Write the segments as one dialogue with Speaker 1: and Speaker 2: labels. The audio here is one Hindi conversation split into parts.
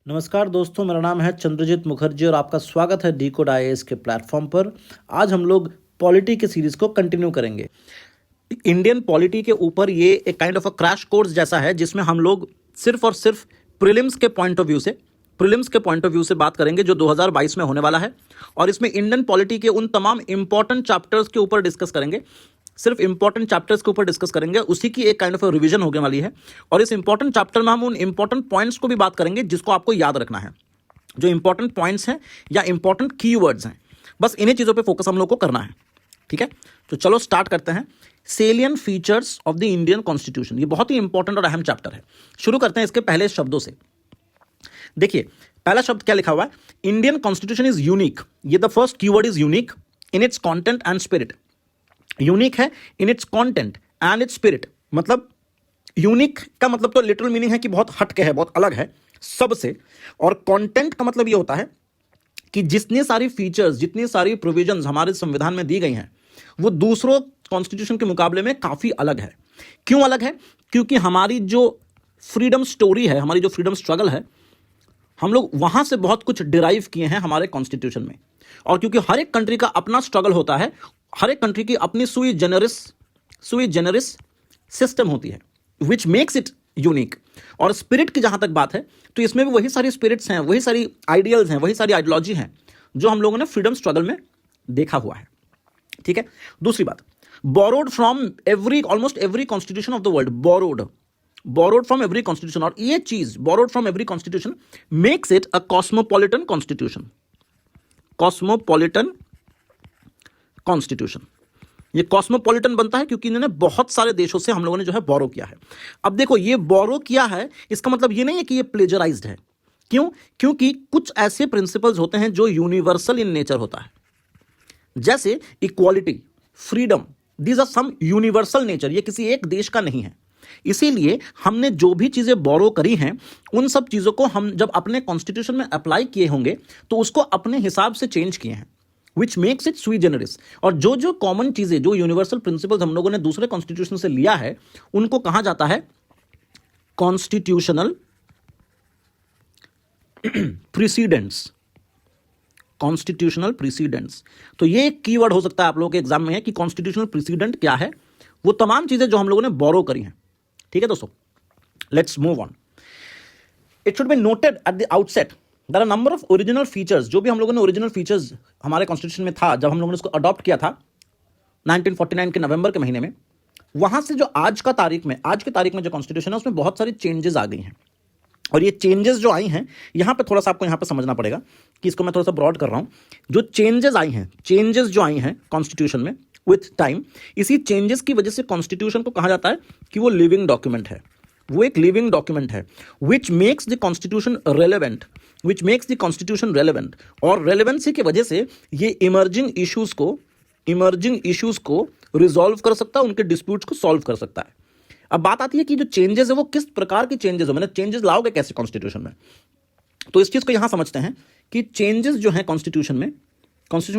Speaker 1: नमस्कार दोस्तों, मेरा नाम है चंद्रजीत मुखर्जी और आपका स्वागत है डीकोड आईएएस के प्लेटफॉर्म पर। आज हम लोग पॉलिटी के सीरीज को कंटिन्यू करेंगे। इंडियन पॉलिटी के ऊपर ये एक kind of a crash course जैसा है जिसमें हम लोग सिर्फ और सिर्फ प्रीलिम्स के पॉइंट ऑफ व्यू से बात करेंगे जो 2022 में होने वाला है। और इसमें इंडियन पॉलिटी के उन तमाम इंपॉर्टेंट चैप्टर्स के ऊपर डिस्कस करेंगे, सिर्फ इंपॉर्टेंट चैप्टर्स के ऊपर डिस्कस करेंगे। उसी की एक काइंड ऑफ रिवीजन होने वाली है। और इस इंपॉर्टेंट चैप्टर में हम उन इंपॉर्टेंट पॉइंट्स को भी बात करेंगे जिसको आपको याद रखना है, जो इंपॉर्टेंट पॉइंट्स हैं या इंपॉर्टेंट कीवर्ड्स हैं। बस इन्हीं चीज़ों पे फोकस हम लोग को करना है, ठीक है। तो चलो स्टार्ट करते हैं। सेलियन features of the Indian constitution, ये बहुत ही इंपॉर्टेंट और अहम चैप्टर है। शुरू करते हैं इसके पहले शब्दों से। देखिए पहला शब्द क्या लिखा हुआ है, इंडियन कॉन्स्टिट्यूशन इज यूनिक। ये the first keyword is unique in its content and spirit. Unique है in its content and its spirit. मतलब यूनिक का मतलब तो लिटरल मीनिंग है कि बहुत हटके है, बहुत अलग है सबसे। और कंटेंट का मतलब यह होता है कि जितनी सारी फीचर्स, जितनी सारी प्रोविजंस हमारे संविधान में दी गई हैं वो दूसरों कॉन्स्टिट्यूशन के मुकाबले में काफी अलग है। क्यों अलग है? क्योंकि हमारी जो फ्रीडम स्टोरी है, हमारी जो फ्रीडम स्ट्रगल है, हम लोग वहां से बहुत कुछ डिराइव किए हैं हमारे कॉन्स्टिट्यूशन में। और क्योंकि हर एक कंट्री का अपना स्ट्रगल होता है, हर एक कंट्री की अपनी सुई जेनरिस सिस्टम होती है, विच मेक्स इट यूनिक। और स्पिरिट की जहां तक बात है तो इसमें भी वही सारी स्पिरिट्स हैं, वही सारी आइडियल्स हैं, वही सारी आइडियोलॉजी हैं जो हम लोगों ने फ्रीडम स्ट्रगल में देखा हुआ है, ठीक है। दूसरी बात, borrowed from almost every constitution of the world, borrowed from every constitution. और ये चीज borrowed from every constitution makes it a cosmopolitan constitution. ये कॉस्मोपॉलिटन बनता है क्योंकि इन्होंने बहुत सारे देशों से हम लोगों ने जो है बोरो किया है। अब देखो ये बोरो किया है, इसका मतलब ये नहीं है कि ये प्लेजराइज्ड है। क्यों? क्योंकि कुछ ऐसे प्रिंसिपल्स होते हैं जो यूनिवर्सल इन नेचर होता है, जैसे equality, freedom, these are some universal nature. ये किसी एक देश का नहीं है। इसीलिए हमने जो भी चीजें बोरो करी हैं उन सब चीजों को हम जब अपने कॉन्स्टिट्यूशन में अप्लाई किए होंगे तो उसको अपने हिसाब से चेंज किए हैं, विच मेक्स इट sui generis। और जो जो कॉमन चीजें, जो यूनिवर्सल प्रिंसिपल्स हम लोगों ने दूसरे कॉन्स्टिट्यूशन से लिया है उनको कहा जाता है कॉन्स्टिट्यूशनल प्रीसीडेंट्स। कॉन्स्टिट्यूशनल प्रीसीडेंट्स, तो ये एक कीवर्ड हो सकता है आप लोगों के एग्जाम में है कि कॉन्स्टिट्यूशनल प्रीसीडेंट क्या है। वो तमाम चीजें जो हम लोगों ने बोरो करी हैं, ठीक है दोस्तों। Let's move on. It should be noted at the outset there are number of original features. जो भी हम लोगों ने ओरिजिनल फीचर्स हमारे कॉन्स्टिट्यूशन में था जब हम लोगों ने इसको अडॉप्ट किया था 1949 के नवंबर के महीने में, वहां से जो आज की तारीख में जो कॉन्स्टिट्यूशन है उसमें बहुत सारी चेंजेस आ गई हैं। और ये चेंजेस जो आई हैं यहां पे थोड़ा सा आपको यहां पे समझना पड़ेगा कि इसको मैं थोड़ा सा ब्रॉड कर रहा हूं। जो चेंजेस जो आई हैं कॉन्स्टिट्यूशन में विथ टाइम, इसी चेंजेस की वजह से कॉन्स्टिट्यूशन को कहा जाता है कि वो लिविंग डॉक्यूमेंट है, वो एक लिविंग डॉक्यूमेंट है, which makes the constitution relevant. और रेलेवेंसी की वजह से ये इमर्जिंग इश्यूज को रिजॉल्व कर सकता है, उनके डिस्प्यूट्स को सॉल्व कर सकता है। अब बात आती है कि जो चेंजेस है वो किस प्रकार की चेंजेस हो, मैंने चेंजेस लाओगे कैसे कॉन्स्टिट्यूशन में। तो इस चीज को यहां समझते हैं कि चेंजेस जो है कॉन्स्टिट्यूशन में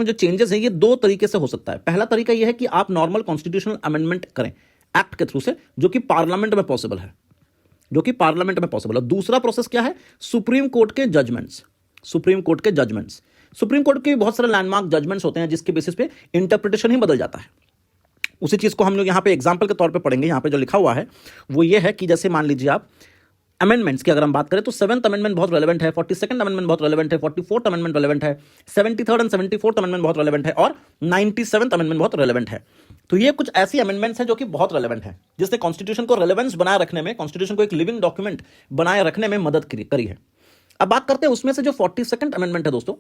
Speaker 1: जो चेंजेस है ये दो तरीके से हो सकता है। पहला तरीका यह है कि आप नॉर्मल कॉन्स्टिट्यूशनल अमेंडमेंट करें एक्ट के थ्रू से, जो कि पार्लियामेंट में पॉसिबल है, दूसरा प्रोसेस क्या है, सुप्रीम कोर्ट के जजमेंट्स। सुप्रीम कोर्ट के बहुत सारे लैंडमार्क जजमेंट्स होते हैं जिसके बेसिस पे इंटरप्रिटेशन ही बदल जाता है। उसी चीज को हम लोग यहां पे एग्जांपल के तौर पे पढ़ेंगे। यहां पे जो लिखा हुआ है वो ये है कि जैसे मान लीजिए आप अमेंडमेंट्स की अगर हम बात करें तो 7th अमेंडमेंट बहुत रेलेवेंट है, 42nd अमेंडमेंट बहुत रेलेवेंट है, 44th अमेंडमेंट रेलेवेंट है, 73rd एंड 74th अमेंडमेंट बहुत रेलेवेंट है और 97th अमेंडमेंट बहुत रेलेवेंट है। तो ये कुछ ऐसी अमेंडमेंट्स हैं जो कि बहुत रेलेवेंट है, जिसने कॉन्स्टिट्यूशन को रेलेवेंस बनाए रखने में, कॉन्स्टिट्यूशन को एक लिविंग डॉक्यूमेंट बनाए रखने में मदद करी है। अब बात करते हैं उसमें से जो 42nd अमेंडमेंट है दोस्तों,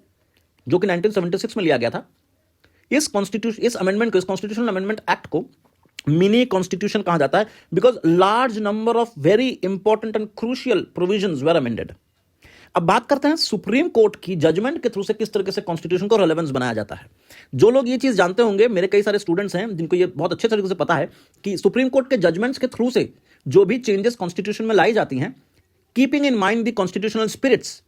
Speaker 1: जो कि 1976 में लिया गया था। इस कॉन्स्टिट्यूशनल अमेंडमेंट एक्ट को मिनी कॉन्स्टिट्यूशन कहा जाता है, because large number of very important and crucial provisions were amended. अब बात करते हैं सुप्रीम कोर्ट की जजमेंट के थ्रू से किस तरीके से कॉन्स्टिट्यूशन को रेलेवेंस बनाया जाता है। जो लोग ये चीज जानते होंगे, मेरे कई सारे स्टूडेंट्स हैं जिनको ये बहुत अच्छे तरीके से पता है कि सुप्रीम कोर्ट के जजमेंट्स के थ्रू से जो भी चेंजेस कॉन्स्टिट्यूशन में लाई जाती हैं, keeping in mind the constitutional spirits,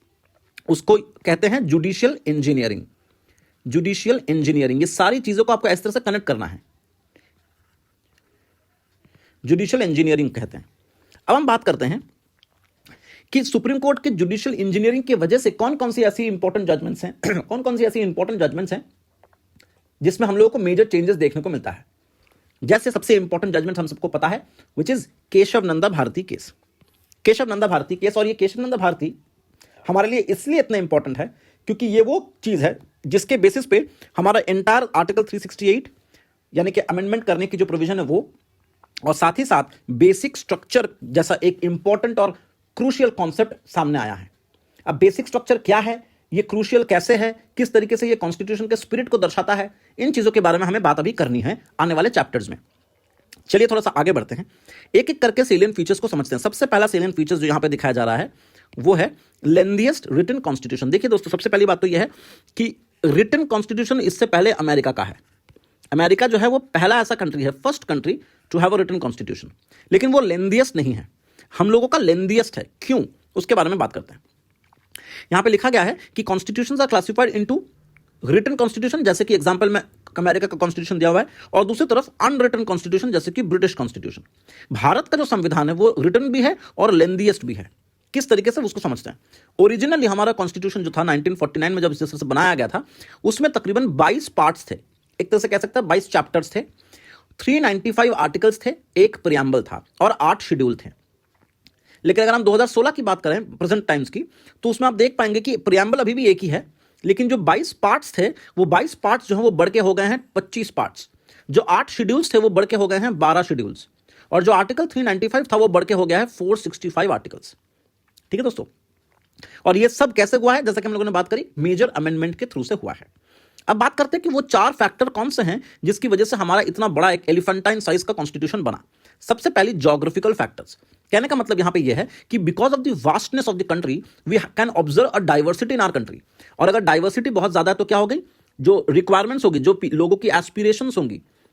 Speaker 1: उसको कहते हैं जुडिशियल इंजीनियरिंग। ये सारी चीजों को आपको इस तरह से कनेक्ट करना है, जुडिशियल इंजीनियरिंग कहते हैं। अब हम बात करते हैं कि सुप्रीम कोर्ट के जुडिशियल इंजीनियरिंग की वजह से कौन कौन सी ऐसी इंपॉर्टेंट जजमेंट्स हैं कौन कौन सी ऐसी इंपॉर्टेंट जजमेंट्स हैं जिसमें हम लोगों को मेजर चेंजेस देखने को मिलता है। जैसे सबसे इंपॉर्टेंट जजमेंट हम सबको पता है which is Keshav Nanda Bharati case. Keshav Nanda Bharati case, और ये केशव नंदा भारती हमारे लिए इसलिए इतना इंपॉर्टेंट है क्योंकि ये वो चीज है जिसके बेसिस पे हमारा एंटायर आर्टिकल 368 यानी कि अमेंडमेंट करने की जो प्रोविजन है वो, और साथ ही साथ बेसिक स्ट्रक्चर जैसा एक इंपॉर्टेंट और क्रूशियल कॉन्सेप्ट सामने आया है। अब बेसिक स्ट्रक्चर क्या है, ये क्रूशियल कैसे है, किस तरीके से ये कॉन्स्टिट्यूशन के स्पिरिट को दर्शाता है, इन चीजों के बारे में हमें बात अभी करनी है आने वाले चैप्टर्स में। चलिए थोड़ा सा आगे बढ़ते हैं, एक एक करके सेलियन फीचर्स को समझते हैं। सबसे पहला सेलियन फीचर्स जो यहां पे दिखाया जा रहा है वो है लेंथीएस्ट रिटन कॉन्स्टिट्यूशन। देखिए दोस्तों, सबसे पहली बात तो यह है कि रिटन कॉन्स्टिट्यूशन इससे पहले अमेरिका का है। अमेरिका जो है वो पहला ऐसा कंट्री है, first country to have a written constitution, लेकिन वो लेंथीएस्ट नहीं है। हम लोगों का लेंथीएस्ट है, क्यों, उसके बारे में बात करते हैं। यहां पे लिखा गया है कि constitutions are classified into written constitution, जैसे कि एग्जांपल में अमेरिका का कॉन्स्टिट्यूशन दिया हुआ है, और दूसरी तरफ अनरिटन कॉन्स्टिट्यूशन जैसे कि ब्रिटिश कॉन्स्टिट्यूशन। भारत का जो संविधान है वो रिटन भी है और लेंथीएस्ट भी है। किस तरीके से उसको समझते हैं। ओरिजिनली हमारा कॉन्स्टिट्यूशन जो था 1949 में जब इस तरह से बनाया गया था, उसमें तकरीबन 22 पार्ट्स थे, एक तरह से कह सकते हैं 22 चैप्टर्स थे, 395 आर्टिकल्स थे, एक प्रियम्बल था और 8 शेड्यूल थे। लेकिन अगर हम 2016 की बात करें, प्रेजेंट टाइम्स की, तो उसमें आप देख पाएंगे कि प्रियम्बल अभी भी एक ही है, लेकिन जो 22 पार्ट्स थे वो 22 पार्ट्स जो हैं वो बढ़ के हो गए हैं 25 पार्ट्स। जो 8 शेड्यूल्स थे वो बढ़ के हो गए हैं 12 शेड्यूल्स, और जो आर्टिकल 395 था वो बढ़ के हो गया है 465 आर्टिकल्स। ठीक है दोस्तों, और ये सब कैसे हुआ है, जैसा कि हम लोगों ने बात करी, मेजर अमेंडमेंट के थ्रू से हुआ है। अब बात करते हैं कि वो 4 फैक्टर कौन से हैं जिसकी वजह से हमारा इतना बड़ा एक एलिफेंटाइन साइज का कॉन्स्टिट्यूशन बना। सबसे पहले ज्योग्राफिकल फैक्टर्स। कहने का मतलब यहां पे ये है कि because of the vastness of the country we can observe a diversity in our country. और अगर डाइवर्सिटी बहुत ज्यादा है तो क्या हो गई, जो रिक्वायरमेंट्स होगी, जो लोगों की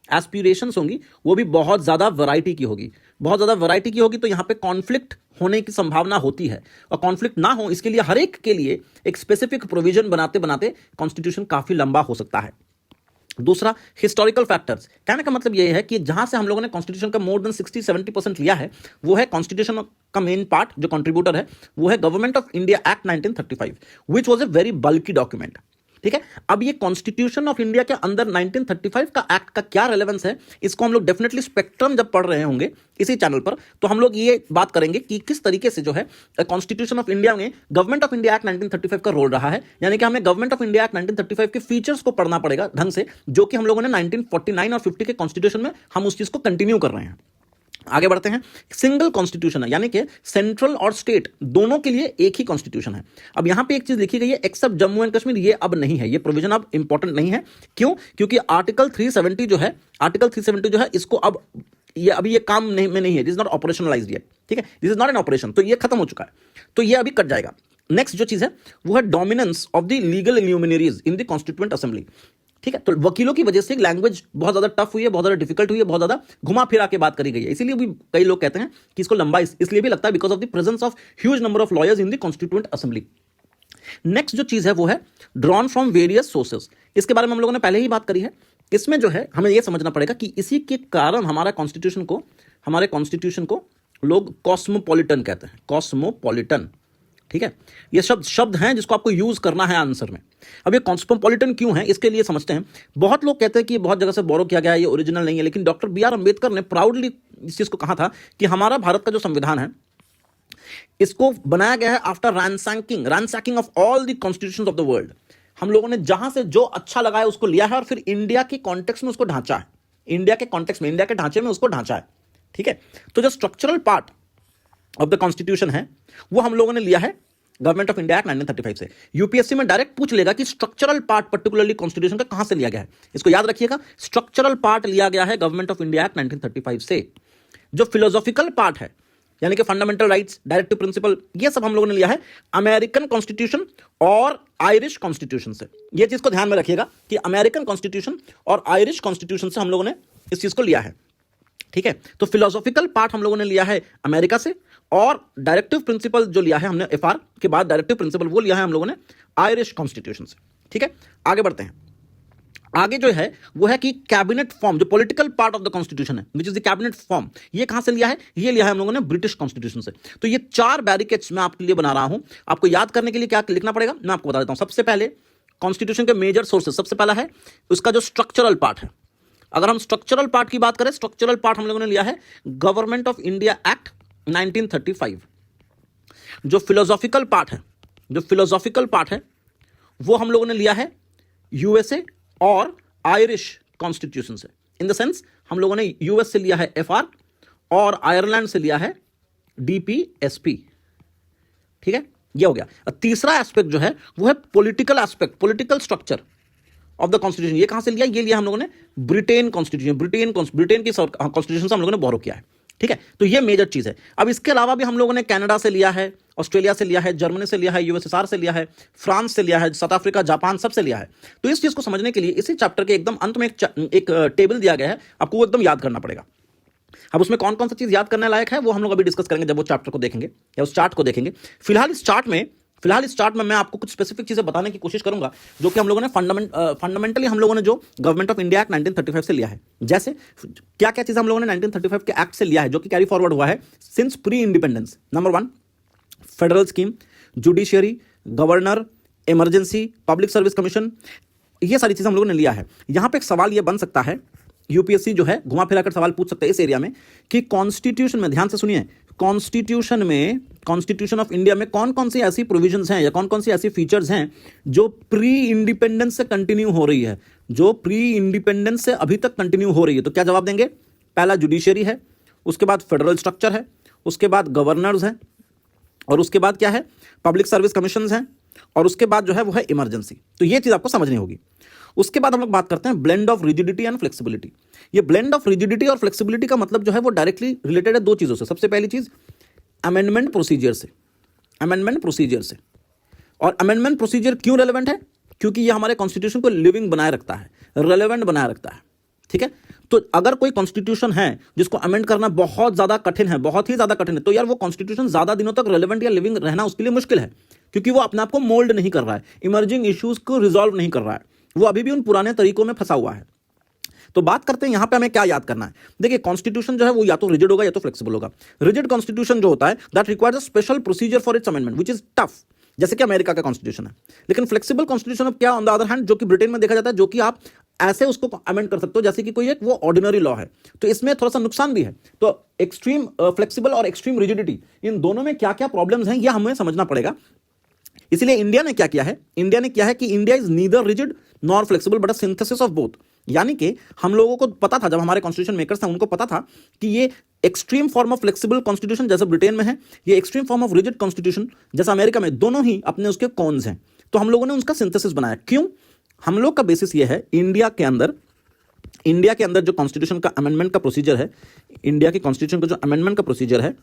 Speaker 1: एस्पिरेशंस होंगी वो भी बहुत ज्यादा वैरायटी की होगी। बहुत ज्यादा वैरायटी की होगी तो यहां पे कॉन्फ्लिक्ट होने की संभावना होती है, और कॉन्फ्लिक्ट ना हो इसके लिए हर एक के लिए एक स्पेसिफिक प्रोविजन बनाते बनाते कॉन्स्टिट्यूशन काफी लंबा हो सकता है। दूसरा, हिस्टोरिकल फैक्टर्स। कहने का मतलब यह है कि जहां से हम लोगों ने कॉन्स्टिट्यूशन का मोर देन 60-70% लिया है, वो है कॉन्स्टिट्यूशन का मेन पार्ट जो कंट्रीब्यूटर है वो है government of India act 1935, which was a very bulky document. ठीक है, अब ये कॉन्स्टिट्यूशन ऑफ इंडिया के अंदर 1935 का एक्ट का क्या रेलेवेंस है, इसको हम लोग डेफिनेटली स्पेक्ट्रम जब पढ़ रहे होंगे इसी चैनल पर, तो हम लोग ये बात करेंगे कि किस तरीके से जो है कॉन्स्टिट्यूशन ऑफ इंडिया में गवर्नमेंट ऑफ इंडिया एक्ट 1935 का रोल रहा है। यानी कि हमें गवर्नमेंट ऑफ इंडिया एक्ट 1935 के फीचर्स को पढ़ना पड़ेगा ढंग से, जो कि हम लोगों ने 1949 और 50 के कॉन्स्टिट्यूशन में हम उस चीज को कंटिन्यू कर रहे हैं। आगे बढ़ते हैं। सिंगल कॉन्स्टिट्यूशन है, यानी कि सेंट्रल और स्टेट दोनों के लिए एक ही कॉन्स्टिट्यूशन है। अब यहां पे एक चीज लिखी गई है, एक्सेप्ट जम्मू एंड कश्मीर, ये अब नहीं है, ये प्रोविजन अब इंपॉर्टेंट नहीं है। क्यों? क्योंकि आर्टिकल 370 जो है इसको अब ये अभी ये काम नहीं में नहीं है, this is not operationalised yet. ठीक है, this is not an operation, तो ये खत्म हो चुका है, तो ये अभी कट जाएगा। नेक्स्ट जो चीज है वो है dominance of the legal luminaries in the constituent assembly. ठीक है, तो वकीलों की वजह से लैंग्वेज बहुत ज्यादा टफ हुई है, बहुत ज्यादा डिफिकल्ट हुई है, बहुत ज्यादा घुमा फिरा के बात करी गई है। इसीलिए भी कई लोग कहते हैं कि इसको लंबा इसलिए भी लगता है because of the presence of huge number of lawyers in the constituent assembly. Next जो चीज है वो है ड्रॉन फ्रॉम वेरियस सोर्सेस। इसके बारे में हम लोगों ने पहले ही बात करी है। इसमें जो है हमें यह समझना पड़ेगा कि इसी के कारण हमारे कॉन्स्टिट्यूशन को लोग कॉस्मोपॉलिटन कहते हैं, कॉस्मोपॉलिटन। ठीक है, ये शब्द हैं जिसको आपको यूज करना है आंसर में। अब ये कॉस्मोपॉलिटन क्यों है, इसके लिए समझते हैं। बहुत लोग कहते हैं कि बहुत जगह से बोरो किया गया है, ये ओरिजिनल नहीं है, लेकिन डॉक्टर बी आर अम्बेडकर ने प्राउडली इस चीज को कहा था कि हमारा भारत का जो संविधान है इसको बनाया गया है after ransacking of all the constitutions of the world. हम लोगों ने जहां से जो अच्छा लगा है उसको लिया है और फिर इंडिया के कॉन्टेक्स्ट में उसको ढांचा है, इंडिया के ढांचे में उसको ढांचा है। ठीक है, तो जो structural part of the constitution है वो हम लोगों ने लिया है गवर्नमेंट ऑफ इंडिया एक्ट 1935 से। यूपीएससी में डायरेक्ट पूछ लेगा कि स्ट्रक्चरल पार्ट पर्टिकुलरली कॉन्स्टिट्यूशन का कहां से लिया गया है, इसको याद रखिएगा। स्ट्रक्चरल पार्ट लिया गया है गवर्नमेंट ऑफ इंडिया एक्ट 1935 से। जो फिलोसॉफिकल पार्ट है, यानी कि फंडामेंटल राइट्स, डायरेक्टिव प्रिंसिपल, ये सब हम लोगों ने लिया है अमेरिकन कॉन्स्टिट्यूशन और आयरिश कॉन्स्टिट्यूशन से। ये चीज को ध्यान में रखिएगा कि अमेरिकन कॉन्स्टिट्यूशन और आयरिश कॉन्स्टिट्यूशन से हम लोगों ने इस चीज को लिया है। ठीक है, तो फिलोसॉफिकल पार्ट हम लोगों ने लिया है अमेरिका से, और डायरेक्टिव प्रिंसिपल जो लिया है हमने एफआर के बाद डायरेक्टिव प्रिंसिपल वो लिया है हम लोगों ने आयरिश कॉन्स्टिट्यूशन से। ठीक है, आगे बढ़ते हैं। आगे जो है वो है कि कैबिनेट फॉर्म, जो political part of the constitution है, which is the cabinet form, ये कहां से लिया है? ये लिया है हम लोगों ने ब्रिटिश कॉन्स्टिट्यूशन से। तो ये 4 बैरिकेड्स मैं आपके लिए बना रहा हूं। आपको याद करने के लिए क्या लिखना पड़ेगा, मैं आपको बता देता हूं। सबसे पहले कॉन्स्टिट्यूशन के मेजर सोर्सेस, सबसे पहला है उसका जो स्ट्रक्चरल पार्ट है। अगर हम स्ट्रक्चरल पार्ट की बात करें, स्ट्रक्चरल पार्ट हम लोगों ने लिया है गवर्नमेंट ऑफ इंडिया एक्ट 1935। जो फिलोसॉफिकल पार्ट है, जो फिलोसॉफिकल पार्ट है वो हम लोगों ने लिया है यूएसए और आयरिश कॉन्स्टिट्यूशन से। इन द सेंस हम लोगों ने यूएस से लिया है एफआर और आयरलैंड से लिया है डीपीएसपी। ठीक है, ये हो गया। तीसरा एस्पेक्ट जो है वो है political aspect, political structure of the constitution. ये कहां से लिया? ये लिया हम लोगों ने ब्रिटेन कॉन्स्टिट्यूशन, ब्रिटेन की कॉन्स्टिट्यूशन से हम लोगों ने बोरो किया है। ठीक है, तो ये मेजर चीज है। अब इसके अलावा भी हम लोगों ने कनाडा से लिया है, ऑस्ट्रेलिया से लिया है, जर्मनी से लिया है, यूएसएसआर से लिया है, फ्रांस से लिया है, साउथ अफ्रीका, जापान, सबसे लिया है। तो इस चीज को समझने के लिए इसी चैप्टर के एकदम अंत में एक टेबल दिया गया है, आपको वो एकदम याद करना पड़ेगा। अब उसमें कौन कौन सा चीज याद करने लायक है वो हम लोग अभी डिस्कस करेंगे जब वो चैप्टर को देखेंगे या उस चार्ट को देखेंगे। फिलहाल इस चार्ट में मैं आपको कुछ स्पेसिफिक चीजें बताने की कोशिश करूंगा जो कि हम लोगों ने फंडामेंटली हम लोगों ने जो गवर्नमेंट ऑफ इंडिया एक्ट 1935 से लिया है। जैसे क्या क्या चीजें हम लोगों ने 1935 के एक्ट से लिया है जो कि कैरी फॉरवर्ड हुआ है since pre independence. Number 1, federal scheme, judiciary, governor, emergency, public service commission, ये सारी चीजें हम लोगों ने लिया है। यहां पे एक सवाल ये बन सकता है, यूपीएससी जो है घुमा फिरा कर सवाल पूछ सकते हैं इस एरिया में कि कॉन्स्टिट्यूशन में, ध्यान से सुनिए, कॉन्स्टिट्यूशन ऑफ इंडिया में कौन कौन सी ऐसी प्रोविजंस हैं या कौन कौन सी ऐसी फीचर्स हैं जो प्री इंडिपेंडेंस से कंटिन्यू हो रही है, जो प्री इंडिपेंडेंस से अभी तक कंटिन्यू हो रही है। तो क्या जवाब देंगे? पहला जुडिशियरी है, उसके बाद फेडरल स्ट्रक्चर है, उसके बाद गवर्नर्स हैं, और उसके बाद क्या है? पब्लिक सर्विस कमीशंस हैं, और उसके बाद जो है वो है इमरजेंसी। तो ये चीज आपको समझनी होगी। उसके बाद हम लोग बात करते हैं blend of rigidity and flexibility. ये ब्लेंड ऑफ रिजिडिटी और फ्लेक्सिबिलिटी का मतलब जो है वो डायरेक्टली रिलेटेड है 2 चीजों से। सबसे पहली चीज अमेंडमेंट प्रोसीजर से, अमेंडमेंट प्रोसीजर से। और अमेंडमेंट प्रोसीजर क्यों रेलेवेंट है? क्योंकि ये हमारे कॉन्स्टिट्यूशन को लिविंग बनाए रखता है, रेलेवेंट बनाए रखता है। ठीक है, तो अगर कोई कॉन्स्टिट्यूशन है जिसको अमेंड करना बहुत ज्यादा कठिन है, बहुत ही ज्यादा कठिन है, तो यार वो कॉन्स्टिट्यूशन ज्यादा दिनों तक रेलेवेंट या लिविंग रहना उसके लिए मुश्किल है, क्योंकि वो अपने आप को मोल्ड नहीं कर रहा है, इमर्जिंग इश्यूज को रिजॉल्व नहीं कर रहा है, वो अभी भी उन पुराने तरीकों में फंसा हुआ है। तो बात करते हैं यहां पे हमें क्या याद करना है। देखिए, कॉन्स्टिट्यूशन जो है वो या तो रिजिड होगा या तो फ्लेक्सिबल होगा। रिजिड कॉन्स्टिट्यूशन जो होता है that requires a special procedure for its amendment which is tough, जैसे कि अमेरिका का कॉन्स्टिट्यूशन है। लेकिन फ्लेक्सिबल कॉन्स्टिट्यूशन ऑफ क्या ऑन द अदर हैंड, जो कि ब्रिटेन में देखा जाता है, जो कि आप ऐसे उसको अमेंड कर सकते हो जैसे कि कोई एक वो ऑर्डिनरी लॉ है। तो इसमें थोड़ा सा नुकसान भी है। तो एक्सट्रीम फ्लेक्सिबल और एक्सट्रीम रिजिडिटी, इन दोनों में क्या क्या प्रॉब्लम्स हैं यह हमें समझना पड़ेगा। इसलिए इंडिया ने क्या किया है? इंडिया ने किया है कि India is neither rigid nor flexible but a synthesis of both. यानी कि हम लोगों को पता था, जब हमारे कॉन्स्टिट्यूशन मेकर्स थे उनको पता था कि ये extreme form of flexible constitution जैसे ब्रिटेन में है, ये extreme form of rigid constitution जैसा अमेरिका में, दोनों ही अपने उसके कॉन्स हैं। तो हम लोगों ने उसका सिंथेसिस बनाया। क्यों? हम लोग का बेसिस ये है, इंडिया के अंदर जो कॉन्स्टिट्यूशन का अमेंडमेंट का प्रोसीजर है, इंडिया के कॉन्स्टिट्यूशन का जो अमेंडमेंट का प्रोसीजर है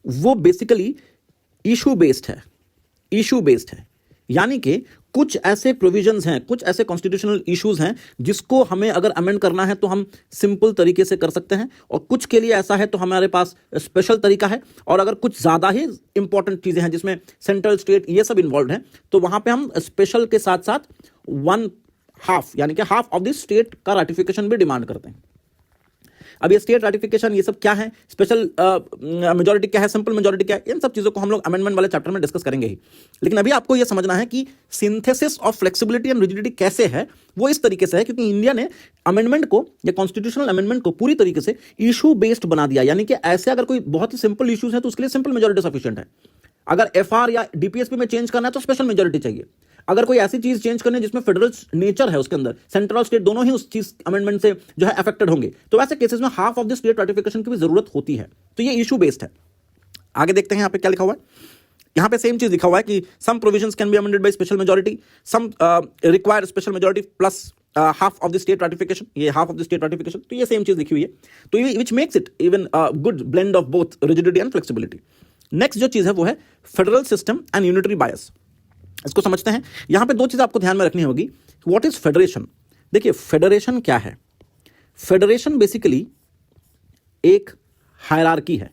Speaker 1: वो बेसिकली इशू बेस्ड है, इशू बेस्ड है। यानी कि कुछ ऐसे प्रोविजंस हैं, कुछ ऐसे कॉन्स्टिट्यूशनल इश्यूज हैं जिसको हमें अगर अमेंड करना है तो हम सिंपल तरीके से कर सकते हैं, और कुछ के लिए ऐसा है तो हमारे पास स्पेशल तरीका है। और अगर कुछ ज़्यादा ही इंपॉर्टेंट चीज़ें हैं जिसमें सेंट्रल स्टेट ये सब इन्वॉल्व हैं, तो वहाँ पे हम स्पेशल के साथ साथ 1/2 यानी कि हाफ ऑफ द स्टेट का रैटिफिकेशन भी डिमांड करते हैं। अब ये स्टेट रैटिफिकेशन ये सब क्या है, स्पेशल मेजॉरिटी क्या है, सिंपल मेजॉरिटी क्या है, इन सब चीज़ों को हम लोग अमेंडमेंट वाले चैप्टर में डिस्कस करेंगे ही। लेकिन अभी आपको ये समझना है कि synthesis of flexibility and rigidity कैसे है। वो इस तरीके से है क्योंकि इंडिया ने अमेंडमेंट को या कॉन्स्टिट्यूशनल अमेंडमेंट को पूरी तरीके से इशू बेस्ड बना दिया। यानी कि ऐसे अगर कोई बहुत ही सिंपल इशूज है तो उसके लिए सिंपल मेजॉरिटी सफिशिएंट है। अगर एफआर या डीपीएसपी में चेंज करना है तो स्पेशल मेजॉरिटी चाहिए। अगर कोई ऐसी चीज चेंज करनी है जिसमें फेडरल नेचर है, उसके अंदर सेंट्रल और स्टेट दोनों ही उस चीज अमेंडमेंट से जो है अफेक्टेड होंगे, तो ऐसे केसेस में half of the state ratification की भी जरूरत होती है। तो ये इशू बेस्ड है। आगे देखते हैं यहाँ पे क्या लिखा हुआ है। यहाँ पे सेम चीज लिखा हुआ है कि some provisions can be amended by special majority, some require special majority plus half of the state ratification, ये half of the state ratification. तो ये सेम चीज लिखी हुई है, तो ये which makes it even good blend of both rigidity and flexibility. Next जो चीज है वो है federal system and unitary bias. इसको समझते हैं। यहां पे 2 चीजें आपको ध्यान में रखनी होगी। What is federation? देखिए, फेडरेशन क्या है? फेडरेशन बेसिकली एक हायरार्की है।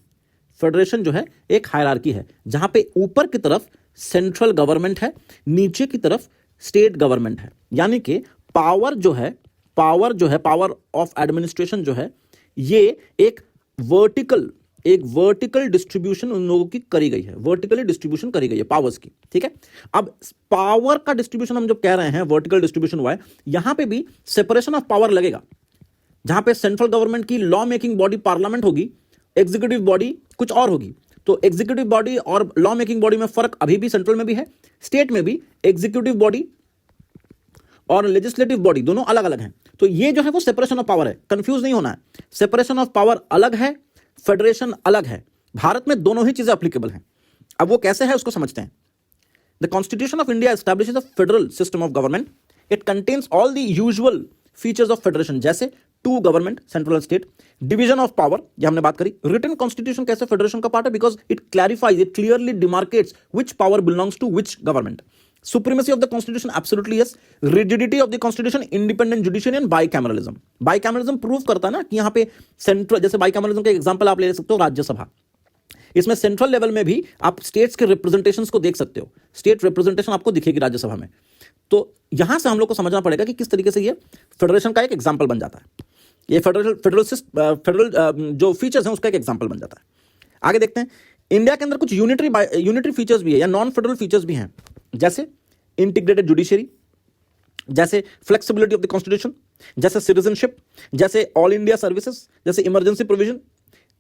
Speaker 1: फेडरेशन जो है एक हायरार्की है जहां पे ऊपर की तरफ सेंट्रल गवर्नमेंट है, नीचे की तरफ स्टेट गवर्नमेंट है। यानी कि पावर जो है, पावर जो है, पावर ऑफ एडमिनिस्ट्रेशन जो है, ये एक वर्टिकल डिस्ट्रीब्यूशन उन लोगों की करी गई है, वर्टिकली डिस्ट्रीब्यूशन करी गई है पावर्स की, ठीक है। अब पावर का डिस्ट्रीब्यूशन हम जो कह रहे हैं वर्टिकल डिस्ट्रीब्यूशन हुआ है, यहां पे भी सेपरेशन ऑफ पावर लगेगा, जहां पे सेंट्रल गवर्नमेंट की लॉ मेकिंग बॉडी पार्लियामेंट होगी, एग्जीक्यूटिव बॉडी कुछ और होगी। तो एग्जीक्यूटिव बॉडी और लॉ मेकिंग बॉडी में फर्क अभी भी सेंट्रल में भी है, स्टेट में भी एग्जीक्यूटिव बॉडी और लेजिस्लेटिव बॉडी दोनों अलग अलग हैं। तो ये जो है वो सेपरेशन ऑफ पावर है, कंफ्यूज नहीं होना है। सेपरेशन ऑफ पावर अलग है, फेडरेशन अलग है। भारत में दोनों ही चीजें एप्लीकेबल हैं। अब वो कैसे है उसको समझते हैं। The constitution of India establishes a federal system of government. It contains all the usual features of federation, जैसे टू गवर्नमेंट, सेंट्रल और स्टेट, डिवीजन ऑफ पावर, ये हमने बात करी। रिटन कॉन्स्टिट्यूशन कैसे फेडरेशन का पार्ट है, because it clarifies, it clearly demarcates which power belongs to which government. Supremacy of the constitution, absolutely yes. Rigidity of the constitution, independent judiciary and bicameralism. Bicameralism prove करता है ना कि यहाँ पे सेंट्रल, जैसे bicameralism का एग्जांपल आप ले सकते हो राज्यसभा, इसमें सेंट्रल लेवल में भी आप स्टेट्स के रिप्रेजेंटेशंस को देख सकते हो, स्टेट रिप्रेजेंटेशन आपको दिखेगी राज्यसभा में। तो यहां से हम लोग को समझना पड़ेगा कि किस तरीके से ये फेडरेशन का एक एग्जाम्पल बन जाता है, ये फेडरल जो फीचर्स हैं उसका एक एग्जाम्पल बन जाता है। आगे देखते हैं, इंडिया के अंदर कुछ यूनिटरी फीचर्स भी है या नॉन फेडरल फीचर्स भी हैं, जैसे इंटीग्रेटेड जुडिशरी, जैसे फ्लेक्सिबिलिटी ऑफ द कॉन्स्टिट्यूशन, जैसे सिटीजनशिप, जैसे ऑल इंडिया सर्विसेज, जैसे इमरजेंसी प्रोविजन,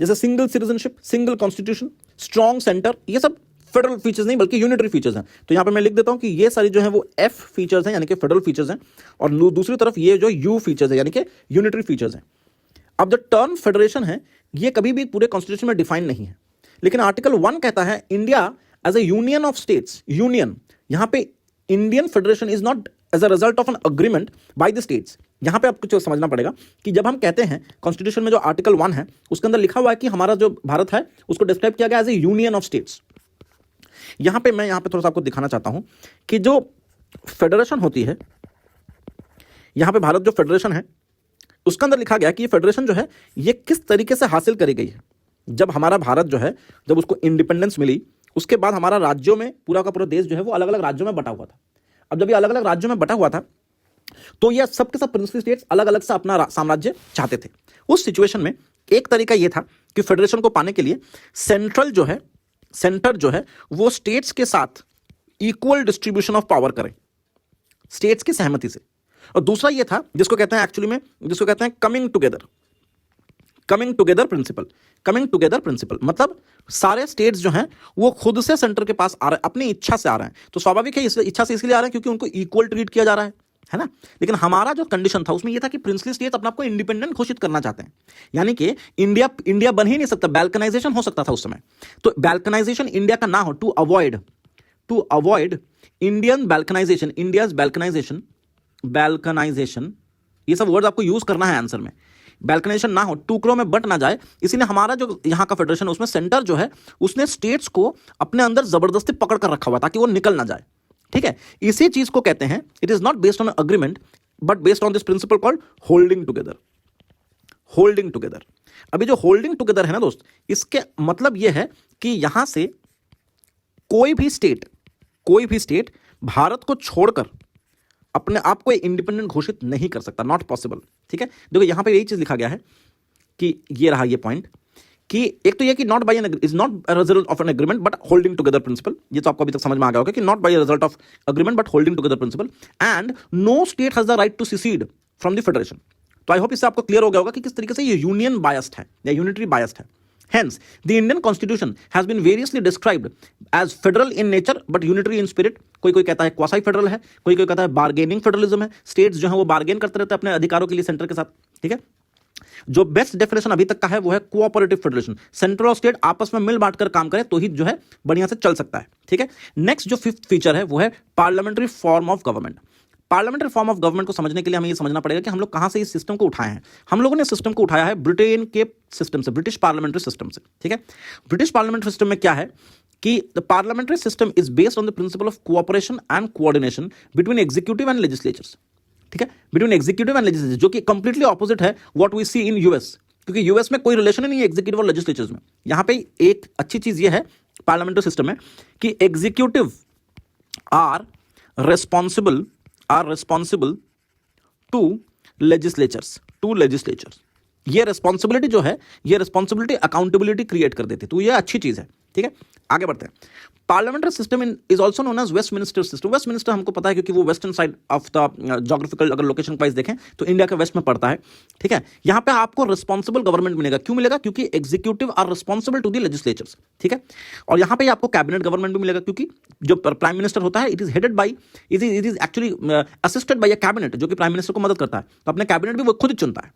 Speaker 1: जैसे single citizenship, single constitution, strong centre, ये सब फेडरल फीचर्स नहीं बल्कि यूनिटरी फीचर्स हैं। तो यहां पे मैं लिख देता हूं कि ये सारी जो है वो एफ फीचर्स हैं यानी कि फेडरल फीचर्स हैं, और दूसरी तरफ ये जो यू फीचर्स है यानी कि यूनिटरी फीचर्स हैं। अब जो टर्म फेडरेशन है ये कभी भी पूरे कॉन्स्टिट्यूशन में डिफाइन नहीं है, लेकिन आर्टिकल 1 कहता है India as a union of states. Union, यहां पे Indian federation is not as a result of an agreement by the states. यहां पे आपको कुछ समझना पड़ेगा कि जब हम कहते हैं कॉन्स्टिट्यूशन में जो आर्टिकल 1 है उसके अंदर लिखा हुआ है कि हमारा जो भारत है उसको डिस्क्राइब किया गया as a union of states. यहां पे मैं यहां पे थोड़ा सा आपको दिखाना चाहता हूं कि जो फेडरेशन होती है, यहां पे भारत जो फेडरेशन है उसके अंदर लिखा गया कि ये फेडरेशन जो है ये किस तरीके से हासिल करी गई है। जब हमारा भारत जो है, जब उसको इंडिपेंडेंस मिली उसके बाद हमारा राज्यों में पूरा का पूरा देश जो है वो अलग अलग राज्यों में बटा हुआ था। अब जब ये अलग अलग राज्यों में बटा हुआ था तो ये सब के सब प्रिंसली स्टेट्स अलग अलग से अपना साम्राज्य चाहते थे। उस सिचुएशन में एक तरीका ये था कि फेडरेशन को पाने के लिए सेंटर जो है वो स्टेट्स के साथ इक्वल डिस्ट्रीब्यूशन ऑफ पावर करे, स्टेट्स की सहमति से। और दूसरा ये था जिसको कहते हैं एक्चुअली में, जिसको कहते हैं कमिंग टुगेदर प्रिंसिपल। मतलब सारे स्टेट्स जो हैं वो खुद से सेंटर के पास आ रहे हैं, अपनी इच्छा से आ रहे हैं। तो स्वाभाविक है इच्छा से इसलिए आ रहे हैं क्योंकि उनको इक्वल ट्रीट किया जा रहा है ना। लेकिन हमारा जो कंडीशन था उसमें यह था कि प्रिंसली स्टेट्स अपने आप को इंडिपेंडेंट घोषित करना चाहते हैं, यानी कि इंडिया बन ही नहीं सकता, बैल्कनाइजेशन हो सकता था उस समय। तो बैल्कनाइजेशन इंडिया का ना हो, टू अवॉइड इंडियन बैल्कनाइजेशन, इंडियाज बैल्कनाइजेशन, ये सब वर्ड आपको यूज करना है आंसर में। बैल्कनाइजेशन ना हो, टुकड़ों में बट ना जाए, इसीलिए हमारा जो यहाँ का फेडरेशन है उसमें सेंटर जो है उसने स्टेट्स को अपने अंदर जबरदस्ती पकड़ कर रखा हुआ ताकि वो निकल ना जाए, ठीक है। इसी चीज को कहते हैं, it is not based on agreement but based on this principle called holding together. अभी जो होल्डिंग टुगेदर है ना दोस्त, इसके मतलब यह है कि यहां से कोई भी स्टेट भारत को छोड़कर अपने आप को इंडिपेंडेंट घोषित नहीं कर सकता, नॉट पॉसिबल, ठीक है। देखो यहां पे यही चीज लिखा गया है कि ये रहा ये पॉइंट कि एक तो ये कि not by an is not result of an agreement but holding together principle. ये तो आपको अभी तक समझ में आ गया होगा कि not by result of agreement but holding together principle, and no state has the right to secede from the federation. तो आई होप इससे आपको क्लियर हो गया होगा कि किस तरीके से ये यूनियन बायस्ड है या यूनिटरी बायस्ड है। Hence, the Indian Constitution has been variously described as federal in nature but unitary in spirit. कोई कहता है क्वासी फेडरल है, कोई कहता है बार्गेनिंग फेडरलिज्म है, स्टेट्स जो है वो बार्गेन करते रहते हैं अपने अधिकारों के लिए सेंटर के साथ, ठीक है। जो बेस्ट डेफिनेशन अभी तक का है वो है कोऑपरेटिव फेडरेशन, सेंटर और स्टेट आपस में मिल बांट कर काम करें तो ही जो है बढ़िया से चल सकता है, ठीक है। नेक्स्ट जो फिफ्थ फीचर है वो है parliamentary form of government. Parliamentary form of government को समझने के लिए हमें यह समझना पड़ेगा कि हम लोग कहां से इस सिस्टम को उठाए हैं। हम लोगों ने सिस्टम को उठाया है ब्रिटेन के सिस्टम से, ब्रिटिश पार्लियामेंट्री सिस्टम से, ठीक है। ब्रिटिश पार्लियामेंट्री सिस्टम में क्या है कि the parliamentary system is based on the principle of cooperation and coordination between executive and legislatures, ठीक है, बिटवीन एग्जीक्यूटिव एंड लेजिस्लेचर, जो कि कंप्लीटली ऑपोजिट है what we see in US, क्योंकि यूएस में कोई रिलेशन ही नहीं है एग्जीक्यूटिव और लेजिस्लेचर्स में। यहां पे एक अच्छी चीज यह है पार्लियामेंट्री सिस्टम में कि executive are responsible to legislatures, to legislatures. ये रिस्पॉन्सिबिलिटी जो है, ये रिस्पॉन्सिबिलिटी अकाउंटेबिलिटी क्रिएट कर देती है, तो ये अच्छी चीज है। ठीक है, आगे बढ़ते हैं। Parliamentary system is also known as Westminster system. Westminster हमको पता है क्योंकि वो western side of the geographical, अगर लोकेशन वाइज देखें तो इंडिया के वेस्ट में पड़ता है। ठीक है, यहां पे आपको रिस्पॉन्सिबल गवर्नमेंट मिलेगा। क्यों मिलेगा? क्योंकि executive are responsible to the legislatures. ठीक है, और यहां पे आपको कैबिनेट गवर्नमेंट भी मिलेगा, क्योंकि जो प्राइम मिनिस्टर होता है it is headed by, it is actually assisted by a cabinet, जो कि प्राइम मिनिस्टर को मदद करता है। तो अपने कैबिनेट भी वो खुद चुनता है।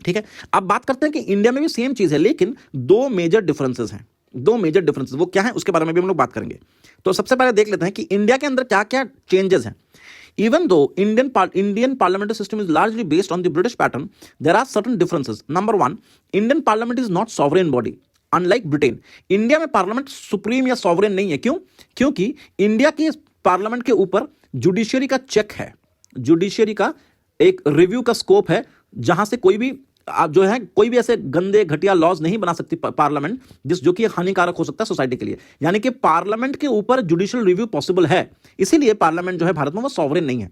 Speaker 1: ठीक है, अब बात करते हैं कि इंडिया में भी सेम चीज है, लेकिन दो मेजर डिफरेंसेस हैं। दो मेजर डिफरेंसेस वो क्या है उसके बारे में भी हम लोग बात करेंगे। तो सबसे पहले देख लेते हैं कि इंडिया के अंदर क्या क्या चेंजेस हैं। Even though Indian parliamentary system is largely based on the British pattern, there are certain differences. Number one, Indian parliament is not sovereign body unlike Britain. India में पार्लियामेंट सुप्रीम या सॉवरेन नहीं है। क्यों? क्योंकि इंडिया की पार्लियामेंट के ऊपर जुडिशियरी का चेक है, जुडिशियरी का एक रिव्यू का स्कोप है, जहां से कोई भी आप जो है कोई भी ऐसे गंदे घटिया लॉज नहीं बना सकती पार्लियामेंट, जो कि हानिकारक हो सकता है सोसाइटी के लिए। यानी कि पार्लियामेंट के ऊपर जुडिशियल रिव्यू पॉसिबल है, इसीलिए पार्लियामेंट जो है भारत में वो सॉवरेन नहीं है।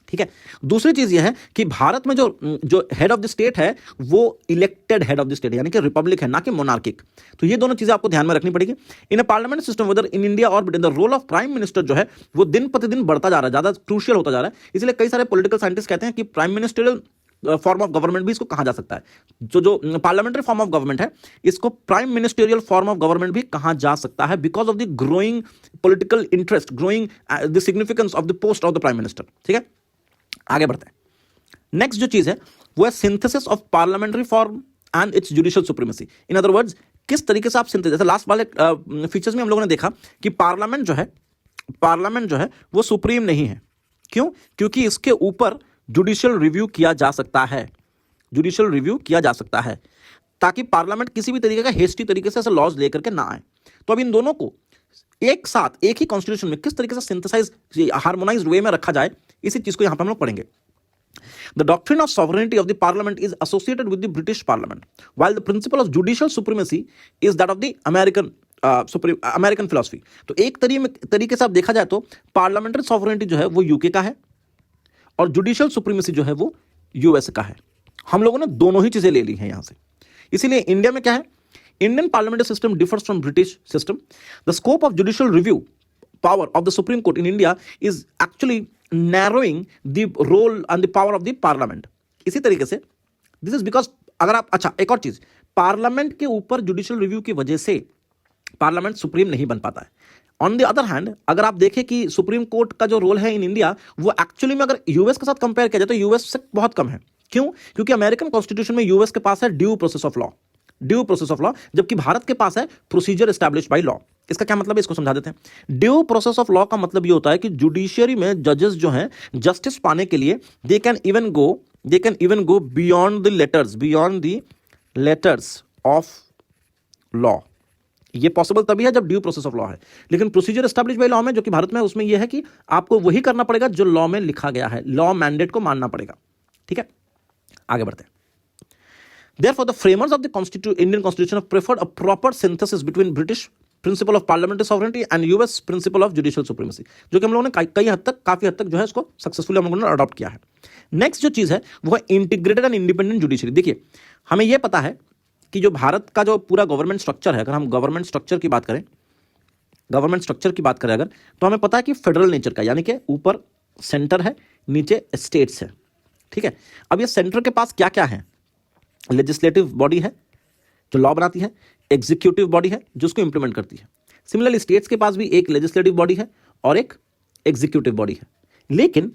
Speaker 1: ठीक है, दूसरी चीज यह है कि भारत में जो हेड ऑफ द स्टेट है वो elected head of the state, यानी कि रिपब्लिक है, ना कि मोनार्किक। तो ये दोनों चीजें आपको ध्यान में रखनी पड़ेगी। In a parliament system whether in India और Britain, the role of prime minister जो है वो दिन प्रतिदिन बढ़ता जा रहा है, ज्यादा क्रूशियल होता जा रहा है। इसलिए कई सारे पॉलिटिकल साइंटिस्ट कहते हैं कि prime ministerial form of government भी इसको कहा जा सकता है। जो पार्लियामेंट्री फॉर्म ऑफ गवर्नमेंट है इसको prime ministerial form of government भी कहा जा सकता है, because of the growing political interest, growing the significance of the post of the prime minister. ठीक है, आगे बढ़ते हैं। नेक्स्ट जो चीज है वो है synthesis of parliamentary form and it's judicial supremacy. In other words, किस तरीके से आप सिंथेसिस, जैसे लास्ट वाले फीचर्स में हम लोगों ने देखा कि पार्लियामेंट जो है वो सुप्रीम नहीं है। क्यों? क्योंकि इसके ऊपर जुडिशियल रिव्यू किया जा सकता है, जुडिशियल रिव्यू किया जा सकता है, ताकि पार्लियामेंट किसी भी तरीके का हेस्टी तरीके से ऐसे लॉज लेकर के ना आए। तो अब इन दोनों को एक साथ एक ही कॉन्स्टिट्यूशन में किस तरीके से सिंथेसाइज, हार्मोनाइज्ड वे में रखा जाए, इसी चीज को यहां पर हम लोग पढ़ेंगे। The doctrine of sovereignty of the parliament is associated with the British parliament, while the principle of judicial supremacy is that of the American philosophy। तो एक तरीके से आप देखा जाए तो पार्लियामेंट्री सॉवरेनिटी जो है वो यूके का है और जुडिशियल सुप्रीमेसी जो है वो यूएस का है। हम लोगों ने दोनों ही चीजें ले ली हैं यहां से। इसीलिए इंडिया में क्या है, Indian parliamentary system differs from British system. The scope of judicial review power of the Supreme Court in India is actually narrowing the role and the power of the parliament। इसी तरीके से this is because अगर आप, अच्छा एक और चीज, पार्लियामेंट के ऊपर जुडिशियल रिव्यू की वजह से पार्लियामेंट सुप्रीम नहीं बन पाता है। ऑन द अदर हैंड, अगर आप देखें कि सुप्रीम कोर्ट का जो रोल है इन इंडिया वो एक्चुअली में अगर यूएस के साथ कंपेयर किया जाए तो यूएस से बहुत कम है। क्यों? क्योंकि अमेरिकन कॉन्स्टिट्यूशन में यूएस के पास है due process of law, due process of law, जबकि भारत के पास है प्रोसीजर एस्टैब्लिश बाय लॉ। इसका क्या मतलब है, इसको समझा देते हैं। ड्यू प्रोसेस ऑफ लॉ का मतलब ये होता है कि जुडिशियरी में जजेस जो हैं जस्टिस पाने के लिए they can even go beyond the letters of law. ये पॉसिबल तभी है जब ड्यू प्रोसेस ऑफ लॉ है। लेकिन प्रोसीजर एस्टैब्लिश बाय लॉ में, जो कि भारत में, उसमें यह है कि आपको वही करना पड़ेगा जो लॉ में लिखा गया है, लॉ मैंडेट को मानना पड़ेगा। ठीक है, आगे बढ़ते हैं। Therefore, the framers of the Indian Constitution have preferred a proper synthesis between British principle of parliamentary sovereignty and US principle of judicial supremacy, जो कि हम लोगों ने काफी हद तक जो है इसको सक्सेसफुली हम लोगों ने अडॉप्ट किया है। नेक्स्ट जो चीज है वो है इंटीग्रेटेड एंड इंडिपेंडेंट जुडिशरी। देखिए, हमें यह पता है कि जो भारत का जो पूरा गवर्नमेंट स्ट्रक्चर है, अगर हम गवर्नमेंट स्ट्रक्चर की बात करें अगर, तो हमें पता है कि फेडरल नेचर का, यानी कि ऊपर सेंटर है, नीचे स्टेट्स है। ठीक है, अब ये सेंटर के पास क्या क्या है, लेजिस्लेटिव बॉडी है जो लॉ बनाती है, एग्जीक्यूटिव बॉडी है जो उसको इंप्लीमेंट करती है। सिमिलरली स्टेट्स के पास भी एक लेजिस्लेटिव बॉडी है और एक एग्जीक्यूटिव बॉडी है। लेकिन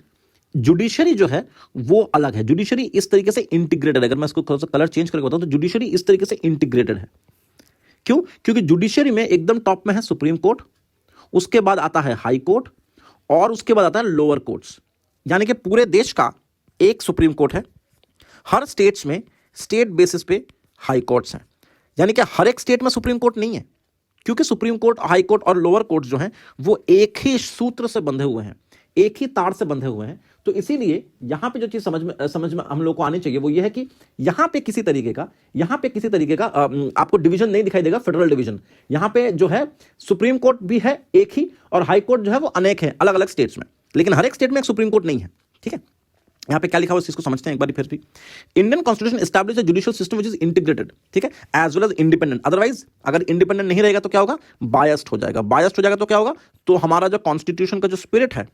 Speaker 1: जुडिशरी जो है वो अलग है। जुडिशरी इस तरीके से इंटीग्रेटेड है। अगर मैं इसको थोड़ा सा कलर चेंज करके बताऊं तो जुडिशरी इस तरीके से इंटीग्रेटेड है। क्यों? क्योंकि जुडिशरी में एकदम टॉप में है सुप्रीम कोर्ट, उसके बाद आता है हाई कोर्ट और उसके बाद आता है लोअर कोर्ट्स। यानी कि पूरे देश का एक सुप्रीम कोर्ट है, हर स्टेट्स में स्टेट बेसिस पे हाई कोर्ट्स हैं। यानी कि हर एक स्टेट में सुप्रीम कोर्ट नहीं है, क्योंकि सुप्रीम कोर्ट, हाई कोर्ट और लोअर कोर्ट जो हैं वो एक ही सूत्र से बंधे हुए हैं, एक ही तार से बंधे हुए हैं। तो इसीलिए यहां पे जो चीज समझ में हम लोग को आनी चाहिए वो ये है कि यहां पे किसी तरीके का आपको डिवीजन नहीं दिखाई देगा, फेडरल डिवीजन। यहां पे जो है सुप्रीम कोर्ट भी है एक ही और हाई कोर्ट जो है वो अनेक है अलग अलग स्टेट्स में, लेकिन हर एक स्टेट में एक सुप्रीम कोर्ट नहीं है। ठीक है, यहाँ पे क्या लिखा हुआ है इसको समझते हैं एक बार फिर भी। Indian constitution establish judicial system which is integrated, ठीक है, as well as independent. Otherwise अगर इंडिपेंडेंट नहीं रहेगा तो क्या होगा, बायस्ड हो जाएगा। बायस्ड हो जाएगा तो क्या होगा, तो हमारा जो कॉन्स्टिट्यूशन का जो स्पिरिट है,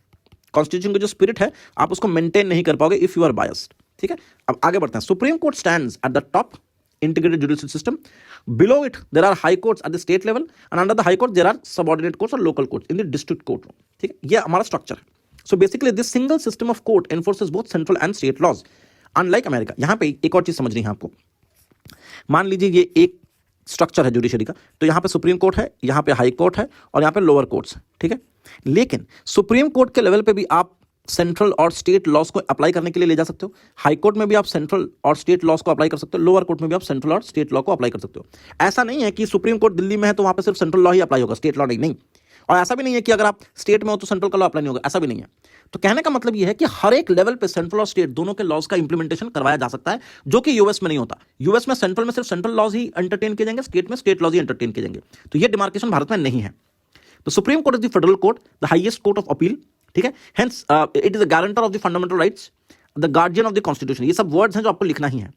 Speaker 1: कॉन्स्टिट्यूशन का जो स्पिरिट है, आप उसको मेंटेन नहीं कर पाओगे इफ यू आर बायस्ड, ठीक है। अब आगे बढ़ते हैं। Supreme court stands at the top integrated judicial system. Below it there are high courts at the state level and under the high court there are subordinate courts or local courts in the district court, ठीक है, ये हमारा स्ट्रक्चर है। So basically this single system of court enforces both central and state laws unlike America। यहाँ पे एक और चीज समझनी है आपको। मान लीजिए ये एक स्ट्रक्चर है जुडिशरी का, तो यहाँ पे सुप्रीम कोर्ट है, यहाँ पे हाई कोर्ट है और यहाँ पे लोअर कोर्ट्स है, ठीक है। लेकिन सुप्रीम कोर्ट के लेवल पे भी आप सेंट्रल और स्टेट लॉज को अप्लाई करने के लिए ले जा सकते हो। हाई कोर्ट में भी आप सेंट्रल और स्टेट लॉज को अप्लाई कर सकते हो, लोअर कोर्ट में भी आप सेंट्रल और स्टेट लॉ को अप्लाई कर सकते हो। ऐसा नहीं है कि सुप्रीम कोर्ट दिल्ली में है तो वहां पे सिर्फ सेंट्रल लॉ ही अप्लाई होगा, स्टेट लॉ नहीं। और ऐसा भी नहीं है कि अगर आप स्टेट में हो तो सेंट्रल का लॉ अप्लाई नहीं होगा, ऐसा भी नहीं है। तो कहने का मतलब यह है कि हर एक लेवल पे सेंट्रल और स्टेट दोनों के लॉज का इंप्लीमेंटेशन करवाया जा सकता है, जो कि यूएस में नहीं होता। यूएस में सेंट्रल में सिर्फ सेंट्रल लॉज ही एंटरटेन किए जाएंगे, स्टेट में स्टेट लॉज ही एंटरटेन किए जाएंगे। तो यह डिमार्केशन भारत में नहीं है। तो supreme court is the federal court, the highest court of appeal, ठीक है। Hence it is the guarantor of the fundamental rights, the guardian of the constitution. ये सब वर्ड्स हैं जो आपको लिखना ही है।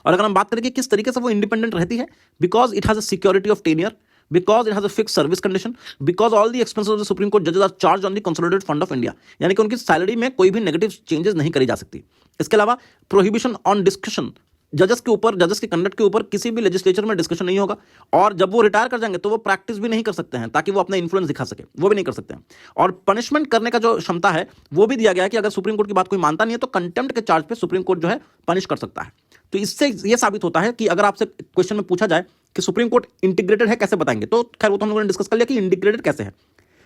Speaker 1: और अगर हम बात करें कि किस तरीके से वो इंडिपेंडेंट रहती है, because it has a security of tenure, because it has a fix service condition, because all the expenses of the supreme court जजेस are charge on the consolidated fund of India, यानी कि उनकी सैलरी में कोई भी नेगेटिव चेंजेस नहीं करी जा सकती। इसके अलावा प्रोहिबिशन ऑन डिस्कशन, जजेस के ऊपर, जजेस के कंडक्ट के ऊपर किसी भी लेजिस्लेचर में डिस्कशन नहीं होगा। और जब वो रिटायर कर जाएंगे तो वो प्रैक्टिस भी नहीं कर सकते हैं, ताकि वो अपना इन्फ्लुएंस दिखा सके, वो भी नहीं कर सकते हैं। और पनिशमेंट करने का जो क्षमता है वो भी दिया गया है कि अगर सुप्रीम कोर्ट की बात कोई मानता नहीं है तो कंटेम्प्ट के चार्ज पे सुप्रीम कोर्ट जो है पनिश कर सकता है। तो इससे ये साबित होता है कि अगर आपसे क्वेश्चन में पूछा जाए कि सुप्रीम कोर्ट इंटीग्रेटेड है कैसे बताएंगे, तो खैर वो तो हम लोगों ने डिस्कस कर लिया कि इंटीग्रेटेड कैसे है।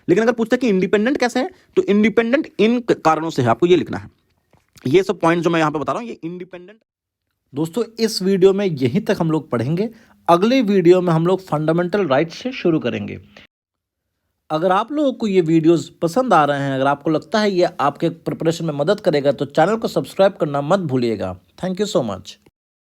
Speaker 1: लेकिन अगर पूछते हैं कि इंडिपेंडेंट कैसे है, तो इंडिपेंडेंट इन कारणों से है, आपको ये लिखना है। ये सब पॉइंट जो मैं यहां पे बता रहा हूं ये इंडिपेंडेंट। दोस्तों इस वीडियो में यहीं तक हम लोग पढ़ेंगे। अगले वीडियो में हम लोग फंडामेंटल राइट्स से शुरू करेंगे। अगर आप लोगों को ये वीडियोस पसंद आ रहे हैं, अगर आपको लगता है ये आपके प्रिपरेशन में मदद करेगा, तो चैनल को सब्सक्राइब करना मत भूलिएगा। Thank you so much.